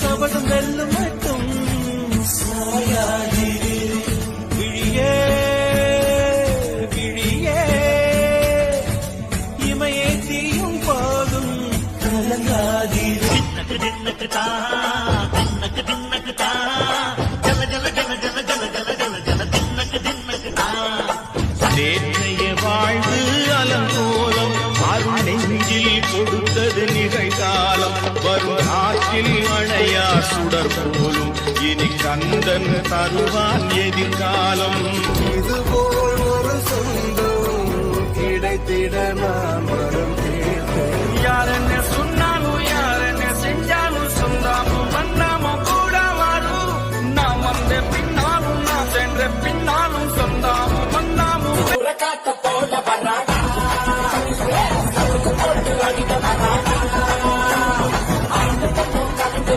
கபடம் வெல்லும் மட்டும் சாயாதிரு விழியே விழியே இமையே தீயும் போதும் கலங்காதிரு நேற்றைய வாழ்வு அலங்கோலம் அருள் நெஞ்சில் கொடுத்தது நிகழ்காலம் வரும் ஆற்றில் அணையா சுடர் போலும் இனி கந்தன் தருவான் எதிர்காலம் இதுபோல் ஒரு சொந்தம் கிடைத்திட நான் வரும் யாரென்ன